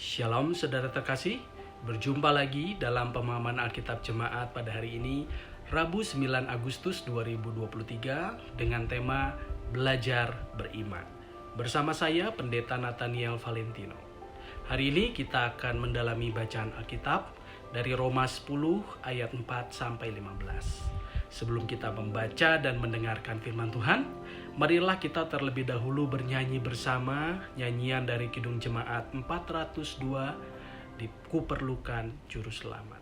Shalom saudara terkasih, berjumpa lagi dalam pemahaman Alkitab Jemaat pada hari ini, Rabu 9 Agustus 2023 dengan tema Belajar Beriman. Bersama saya Pendeta Nathaniel Valentino. Hari ini kita akan mendalami bacaan Alkitab dari Roma 10 ayat 4 sampai 15. Sebelum kita membaca dan mendengarkan firman Tuhan, marilah kita terlebih dahulu bernyanyi bersama nyanyian dari Kidung Jemaat 402, di Kuperlukan Juru Selamat.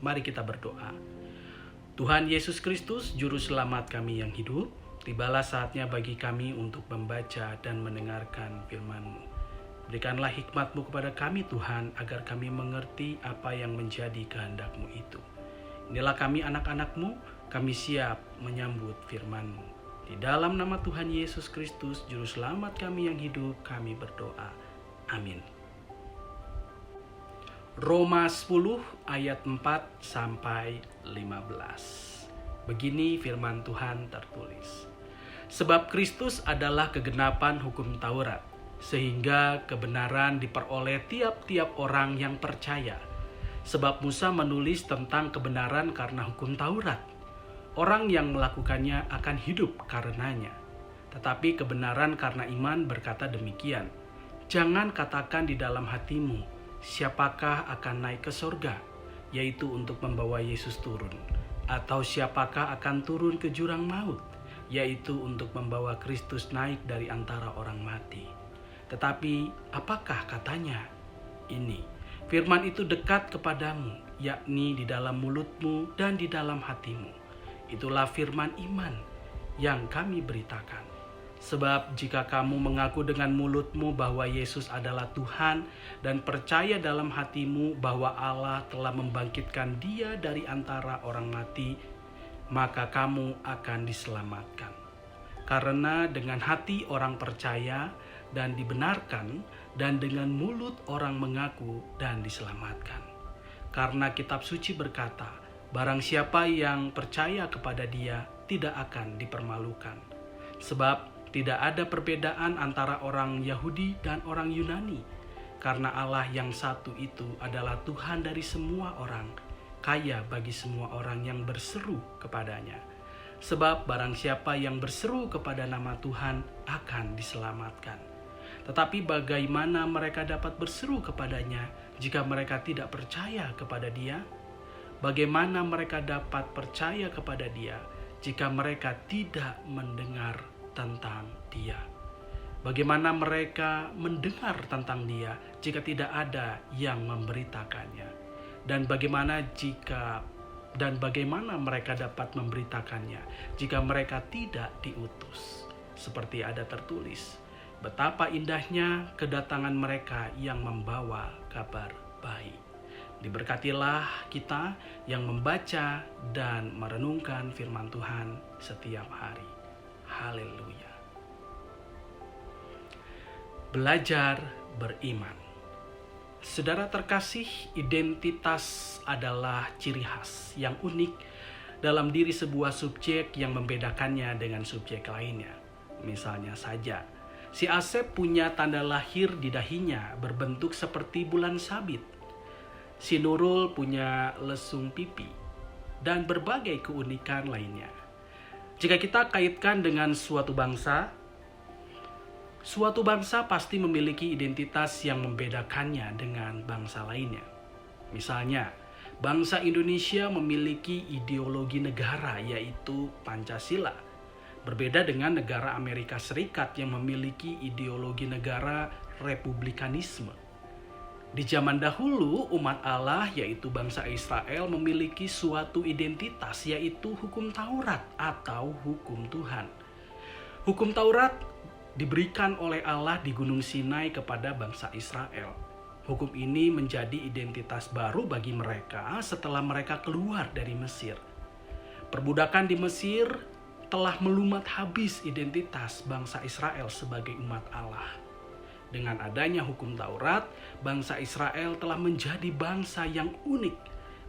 Mari kita berdoa. Tuhan Yesus Kristus, Juru Selamat kami yang hidup, tibalah saatnya bagi kami untuk membaca dan mendengarkan firman-Mu. Berikanlah hikmat-Mu kepada kami Tuhan, agar kami mengerti apa yang menjadi kehendak-Mu itu. Inilah kami anak-anak-Mu, kami siap menyambut firman-Mu. Di dalam nama Tuhan Yesus Kristus, Juru Selamat kami yang hidup, kami berdoa. Amin. Roma 10 ayat 4 sampai 15. Begini firman Tuhan tertulis. Sebab Kristus adalah kegenapan hukum Taurat, sehingga kebenaran diperoleh tiap-tiap orang yang percaya. Sebab Musa menulis tentang kebenaran karena hukum Taurat. Orang yang melakukannya akan hidup karenanya. Tetapi kebenaran karena iman berkata demikian. Jangan katakan di dalam hatimu, siapakah akan naik ke sorga, yaitu untuk membawa Yesus turun, atau siapakah akan turun ke jurang maut, yaitu untuk membawa Kristus naik dari antara orang mati. Tetapi apakah katanya? Ini, firman itu dekat kepadamu, yakni di dalam mulutmu dan di dalam hatimu. Itulah firman iman yang kami beritakan. Sebab jika kamu mengaku dengan mulutmu bahwa Yesus adalah Tuhan dan percaya dalam hatimu bahwa Allah telah membangkitkan Dia dari antara orang mati, maka kamu akan diselamatkan. Karena dengan hati orang percaya dan dibenarkan, dan dengan mulut orang mengaku dan diselamatkan. Karena kitab suci berkata, barang siapa yang percaya kepada Dia tidak akan dipermalukan. Sebab tidak ada perbedaan antara orang Yahudi dan orang Yunani, karena Allah yang satu itu adalah Tuhan dari semua orang, kaya bagi semua orang yang berseru kepadanya. Sebab barang siapa yang berseru kepada nama Tuhan akan diselamatkan. Tetapi bagaimana mereka dapat berseru kepadanya jika mereka tidak percaya kepada Dia? Bagaimana mereka dapat percaya kepada Dia jika mereka tidak mendengar tentang Dia? Bagaimana mereka mendengar tentang Dia jika tidak ada yang memberitakannya? Dan bagaimana mereka dapat memberitakannya jika mereka tidak diutus? Seperti ada tertulis, betapa indahnya kedatangan mereka yang membawa kabar baik. Diberkatilah kita yang membaca dan merenungkan firman Tuhan setiap hari. Haleluya. Belajar beriman. Saudara terkasih, identitas adalah ciri khas yang unik dalam diri sebuah subjek yang membedakannya dengan subjek lainnya. Misalnya saja, si Asep punya tanda lahir di dahinya berbentuk seperti bulan sabit. Si Nurul punya lesung pipi dan berbagai keunikan lainnya. Jika kita kaitkan dengan suatu bangsa pasti memiliki identitas yang membedakannya dengan bangsa lainnya. Misalnya, bangsa Indonesia memiliki ideologi negara yaitu Pancasila. Berbeda dengan negara Amerika Serikat yang memiliki ideologi negara republikanisme. Di zaman dahulu, umat Allah yaitu bangsa Israel memiliki suatu identitas yaitu hukum Taurat atau hukum Tuhan. Hukum Taurat diberikan oleh Allah di Gunung Sinai kepada bangsa Israel. Hukum ini menjadi identitas baru bagi mereka setelah mereka keluar dari Mesir. Perbudakan di Mesir telah melumat habis identitas bangsa Israel sebagai umat Allah. Dengan adanya hukum Taurat, bangsa Israel telah menjadi bangsa yang unik,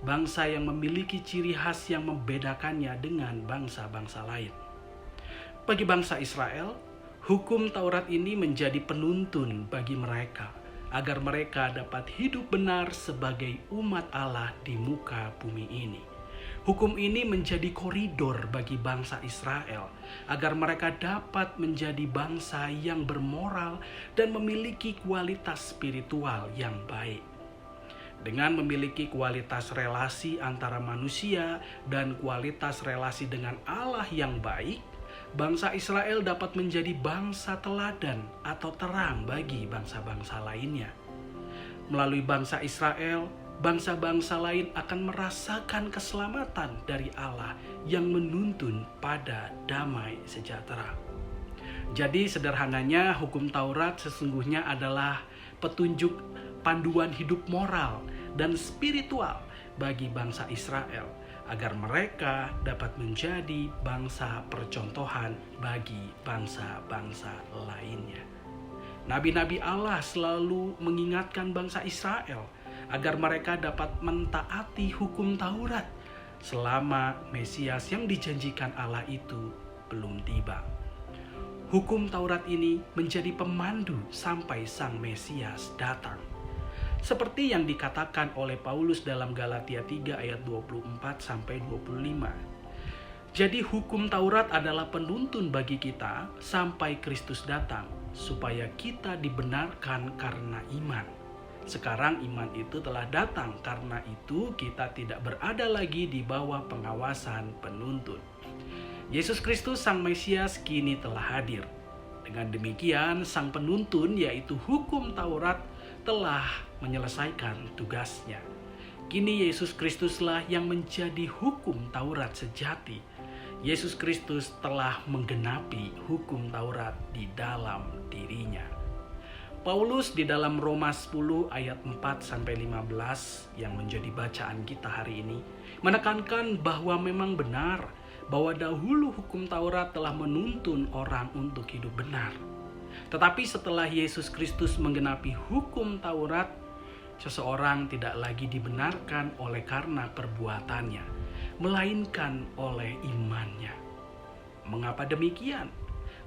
bangsa yang memiliki ciri khas yang membedakannya dengan bangsa-bangsa lain. Bagi bangsa Israel, hukum Taurat ini menjadi penuntun bagi mereka agar mereka dapat hidup benar sebagai umat Allah di muka bumi ini. Hukum ini menjadi koridor bagi bangsa Israel agar mereka dapat menjadi bangsa yang bermoral dan memiliki kualitas spiritual yang baik. Dengan memiliki kualitas relasi antara manusia dan kualitas relasi dengan Allah yang baik, bangsa Israel dapat menjadi bangsa teladan atau terang bagi bangsa-bangsa lainnya. Melalui bangsa Israel, bangsa-bangsa lain akan merasakan keselamatan dari Allah yang menuntun pada damai sejahtera. Jadi sederhananya, hukum Taurat sesungguhnya adalah petunjuk panduan hidup moral dan spiritual bagi bangsa Israel, agar mereka dapat menjadi bangsa percontohan bagi bangsa-bangsa lainnya. Nabi-nabi Allah selalu mengingatkan bangsa Israel agar mereka dapat mentaati hukum Taurat selama Mesias yang dijanjikan Allah itu belum tiba. Hukum Taurat ini menjadi pemandu sampai Sang Mesias datang. Seperti yang dikatakan oleh Paulus dalam Galatia 3 ayat 24-25. Jadi hukum Taurat adalah penuntun bagi kita sampai Kristus datang, supaya kita dibenarkan karena iman. Sekarang iman itu telah datang, karena itu kita tidak berada lagi di bawah pengawasan penuntun. Yesus Kristus Sang Mesias kini telah hadir. Dengan demikian, Sang Penuntun yaitu hukum Taurat telah menyelesaikan tugasnya. Kini Yesus Kristuslah yang menjadi hukum Taurat sejati. Yesus Kristus telah menggenapi hukum Taurat di dalam dirinya. Paulus di dalam Roma 10 ayat 4-15 yang menjadi bacaan kita hari ini menekankan bahwa memang benar bahwa dahulu hukum Taurat telah menuntun orang untuk hidup benar. Tetapi setelah Yesus Kristus menggenapi hukum Taurat, seseorang tidak lagi dibenarkan oleh karena perbuatannya, melainkan oleh imannya. Mengapa demikian?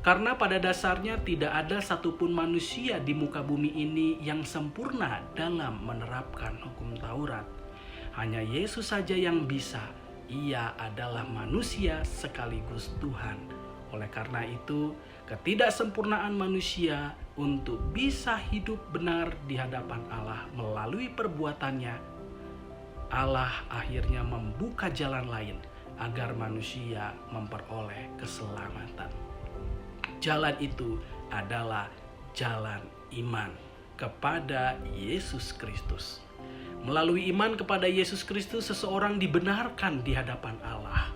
Karena pada dasarnya tidak ada satupun manusia di muka bumi ini yang sempurna dalam menerapkan hukum Taurat. Hanya Yesus saja yang bisa. Ia adalah manusia sekaligus Tuhan. Oleh karena itu, ketidaksempurnaan manusia untuk bisa hidup benar di hadapan Allah melalui perbuatannya, Allah akhirnya membuka jalan lain agar manusia memperoleh keselamatan. Jalan itu adalah jalan iman kepada Yesus Kristus. Melalui iman kepada Yesus Kristus, seseorang dibenarkan di hadapan Allah.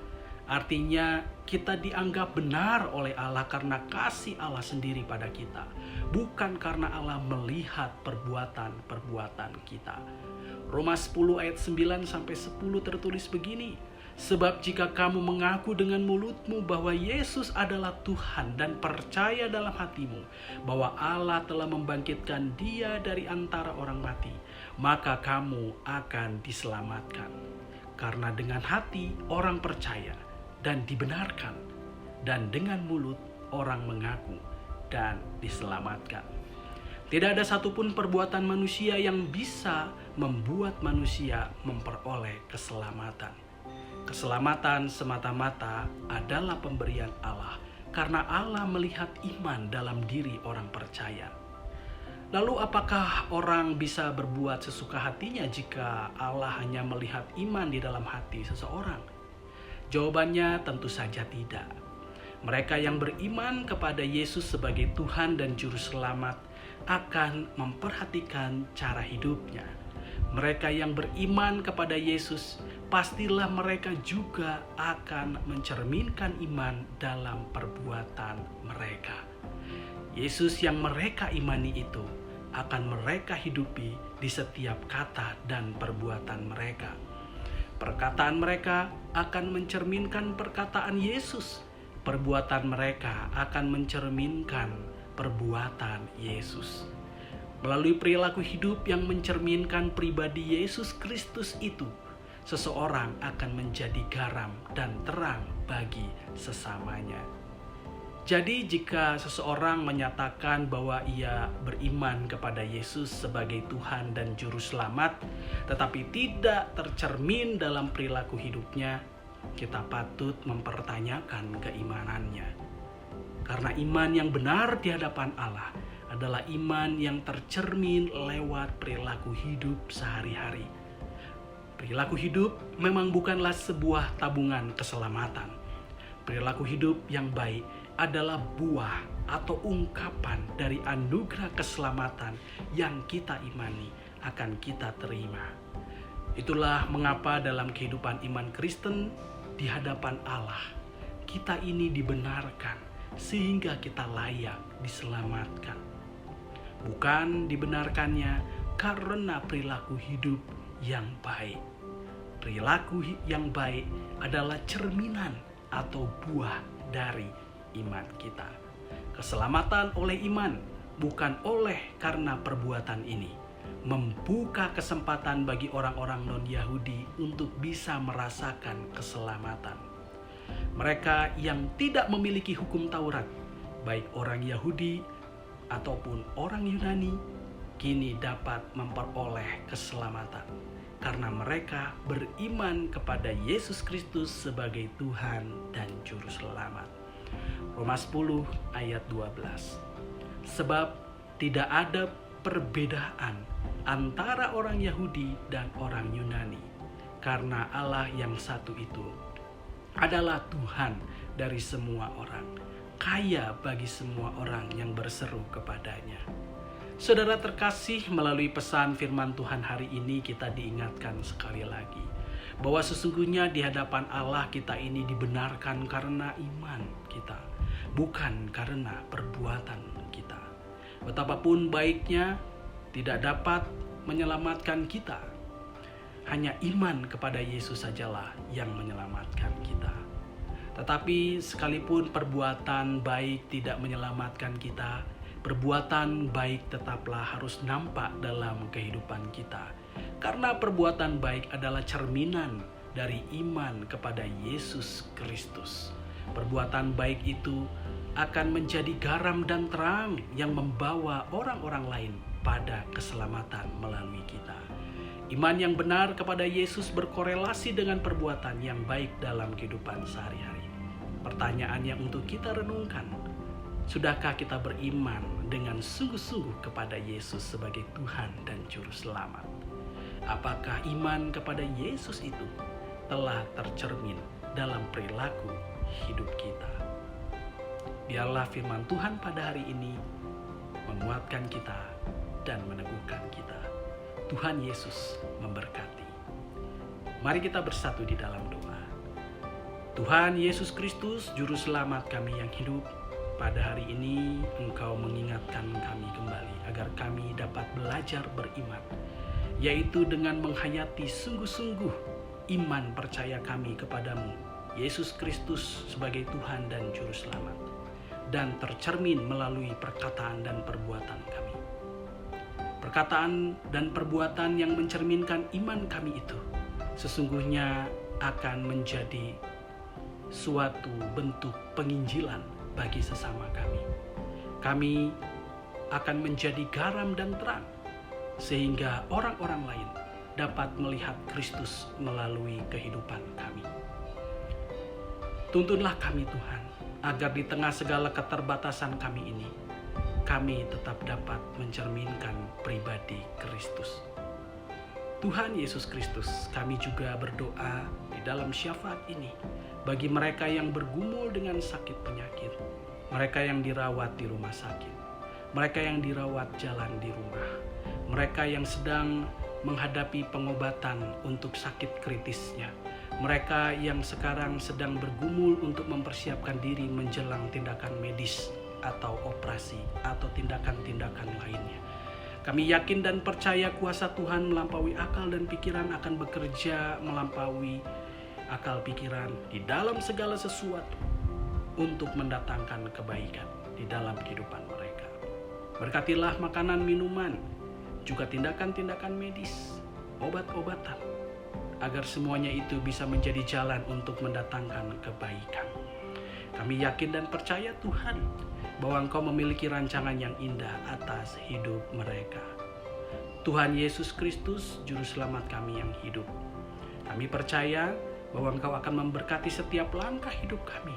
Artinya kita dianggap benar oleh Allah karena kasih Allah sendiri pada kita, bukan karena Allah melihat perbuatan-perbuatan kita. Roma 10 ayat 9-10 tertulis begini, sebab jika kamu mengaku dengan mulutmu bahwa Yesus adalah Tuhan dan percaya dalam hatimu bahwa Allah telah membangkitkan Dia dari antara orang mati, maka kamu akan diselamatkan. Karena dengan hati orang percaya dan dibenarkan, dan dengan mulut orang mengaku dan diselamatkan. Tidak ada satupun perbuatan manusia yang bisa membuat manusia memperoleh keselamatan. Keselamatan semata-mata adalah pemberian Allah karena Allah melihat iman dalam diri orang percaya. Lalu apakah orang bisa berbuat sesuka hatinya jika Allah hanya melihat iman di dalam hati seseorang? Jawabannya tentu saja tidak. Mereka yang beriman kepada Yesus sebagai Tuhan dan Juru Selamat akan memperhatikan cara hidupnya. Mereka yang beriman kepada Yesus, pastilah mereka juga akan mencerminkan iman dalam perbuatan mereka. Yesus yang mereka imani itu akan mereka hidupi di setiap kata dan perbuatan mereka. Perkataan mereka akan mencerminkan perkataan Yesus. Perbuatan mereka akan mencerminkan perbuatan Yesus. Melalui perilaku hidup yang mencerminkan pribadi Yesus Kristus itu, seseorang akan menjadi garam dan terang bagi sesamanya. Jadi jika seseorang menyatakan bahwa ia beriman kepada Yesus sebagai Tuhan dan Juru Selamat, tetapi tidak tercermin dalam perilaku hidupnya, kita patut mempertanyakan keimanannya. Karena iman yang benar di hadapan Allah adalah iman yang tercermin lewat perilaku hidup sehari-hari. Perilaku hidup memang bukanlah sebuah tabungan keselamatan. Perilaku hidup yang baik adalah buah atau ungkapan dari anugerah keselamatan yang kita imani akan kita terima. Itulah mengapa dalam kehidupan iman Kristen di hadapan Allah, kita ini dibenarkan sehingga kita layak diselamatkan. Bukan dibenarkannya karena perilaku hidup yang baik. Perilaku yang baik adalah cerminan atau buah dari iman kita. Keselamatan oleh iman, bukan oleh karena perbuatan ini, membuka kesempatan bagi orang-orang non-Yahudi untuk bisa merasakan keselamatan. Mereka yang tidak memiliki hukum Taurat, baik orang Yahudi ataupun orang Yunani, kini dapat memperoleh keselamatan karena mereka beriman kepada Yesus Kristus sebagai Tuhan dan Juru Selamat. Roma 10 ayat 12. Sebab tidak ada perbedaan antara orang Yahudi dan orang Yunani, karena Allah yang satu itu adalah Tuhan dari semua orang, kaya bagi semua orang yang berseru kepadanya. Saudara terkasih, melalui pesan firman Tuhan hari ini kita diingatkan sekali lagi bahwa sesungguhnya di hadapan Allah kita ini dibenarkan karena iman kita, bukan karena perbuatan kita. Betapapun baiknya tidak dapat menyelamatkan kita. Hanya iman kepada Yesus sajalah yang menyelamatkan kita. Tetapi sekalipun perbuatan baik tidak menyelamatkan kita, perbuatan baik tetaplah harus nampak dalam kehidupan kita. Karena perbuatan baik adalah cerminan dari iman kepada Yesus Kristus. Perbuatan baik itu akan menjadi garam dan terang yang membawa orang-orang lain pada keselamatan melalui kita. Iman yang benar kepada Yesus berkorelasi dengan perbuatan yang baik dalam kehidupan sehari-hari. Pertanyaan yang untuk kita renungkan, sudahkah kita beriman dengan sungguh-sungguh kepada Yesus sebagai Tuhan dan Juru Selamat? Apakah iman kepada Yesus itu telah tercermin dalam perilaku hidup kita? Biarlah firman Tuhan pada hari ini menguatkan kita dan meneguhkan kita. Tuhan Yesus memberkati. Mari kita bersatu di dalam doa. Tuhan Yesus Kristus, Juru Selamat kami yang hidup, pada hari ini Engkau mengingatkan kami kembali agar kami dapat belajar beriman, yaitu dengan menghayati sungguh-sungguh iman percaya kami kepadamu, Yesus Kristus sebagai Tuhan dan Juru Selamat, dan tercermin melalui perkataan dan perbuatan kami. Perkataan dan perbuatan yang mencerminkan iman kami itu sesungguhnya akan menjadi suatu bentuk penginjilan bagi sesama kami. Kami akan menjadi garam dan terang sehingga orang-orang lain dapat melihat Kristus melalui kehidupan kami. Tuntunlah kami Tuhan, agar di tengah segala keterbatasan kami ini, kami tetap dapat mencerminkan pribadi Kristus. Tuhan Yesus Kristus, kami juga berdoa di dalam syafaat ini bagi mereka yang bergumul dengan sakit penyakit, mereka yang dirawat di rumah sakit, mereka yang dirawat jalan di rumah, mereka yang sedang menghadapi pengobatan untuk sakit kritisnya, mereka yang sekarang sedang bergumul untuk mempersiapkan diri menjelang tindakan medis atau operasi atau tindakan-tindakan lainnya. Kami yakin dan percaya kuasa Tuhan melampaui akal dan pikiran akan bekerja melampaui akal pikiran di dalam segala sesuatu untuk mendatangkan kebaikan di dalam kehidupan mereka. Berkatilah makanan, minuman, juga tindakan-tindakan medis, obat-obatan, agar semuanya itu bisa menjadi jalan untuk mendatangkan kebaikan. Kami yakin dan percaya Tuhan bahwa Engkau memiliki rancangan yang indah atas hidup mereka. Tuhan Yesus Kristus, Juru Selamat kami yang hidup, kami percaya bahwa Engkau akan memberkati setiap langkah hidup kami,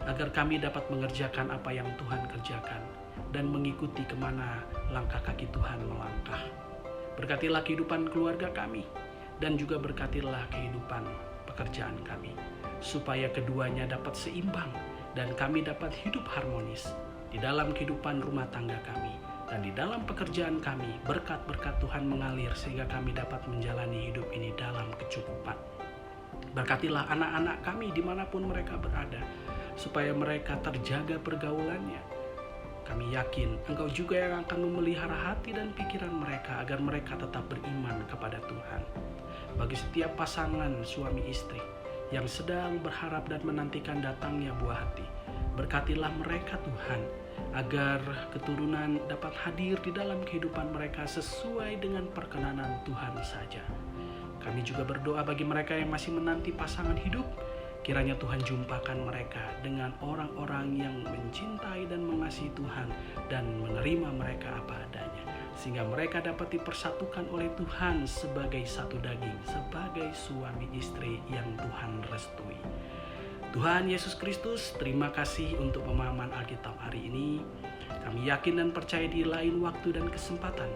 agar kami dapat mengerjakan apa yang Tuhan kerjakan dan mengikuti kemana langkah kaki Tuhan melangkah. Berkatilah kehidupan keluarga kami, dan juga berkatilah kehidupan pekerjaan kami, supaya keduanya dapat seimbang dan kami dapat hidup harmonis di dalam kehidupan rumah tangga kami dan di dalam pekerjaan kami. Berkat-berkat Tuhan mengalir sehingga kami dapat menjalani hidup ini dalam kecukupan. Berkatilah anak-anak kami dimanapun mereka berada, supaya mereka terjaga pergaulannya. Kami yakin Engkau juga yang akan memelihara hati dan pikiran mereka agar mereka tetap beriman kepada Tuhan. Bagi setiap pasangan suami istri yang sedang berharap dan menantikan datangnya buah hati, berkatilah mereka Tuhan, agar keturunan dapat hadir di dalam kehidupan mereka sesuai dengan perkenanan Tuhan saja. Kami juga berdoa bagi mereka yang masih menanti pasangan hidup, kiranya Tuhan jumpakan mereka dengan orang-orang yang mencintai dan mengasihi Tuhan dan menerima mereka apa adanya, sehingga mereka dapat dipersatukan oleh Tuhan sebagai satu daging, sebagai suami istri yang Tuhan restui. Tuhan Yesus Kristus, terima kasih untuk pemahaman Alkitab hari ini. Kami yakin dan percaya di lain waktu dan kesempatan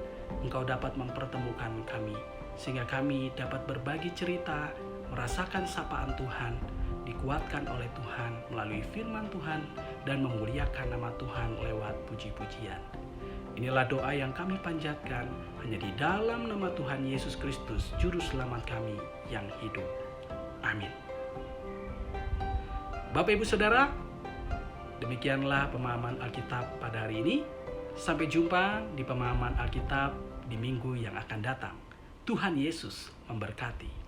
Engkau dapat mempertemukan kami, sehingga kami dapat berbagi cerita, merasakan sapaan Tuhan, dikuatkan oleh Tuhan melalui firman Tuhan, dan memuliakan nama Tuhan lewat puji-pujian. Inilah doa yang kami panjatkan hanya di dalam nama Tuhan Yesus Kristus, Juru Selamat kami yang hidup. Amin. Bapak Ibu Saudara, demikianlah pemahaman Alkitab pada hari ini. Sampai jumpa di pemahaman Alkitab di minggu yang akan datang. Tuhan Yesus memberkati.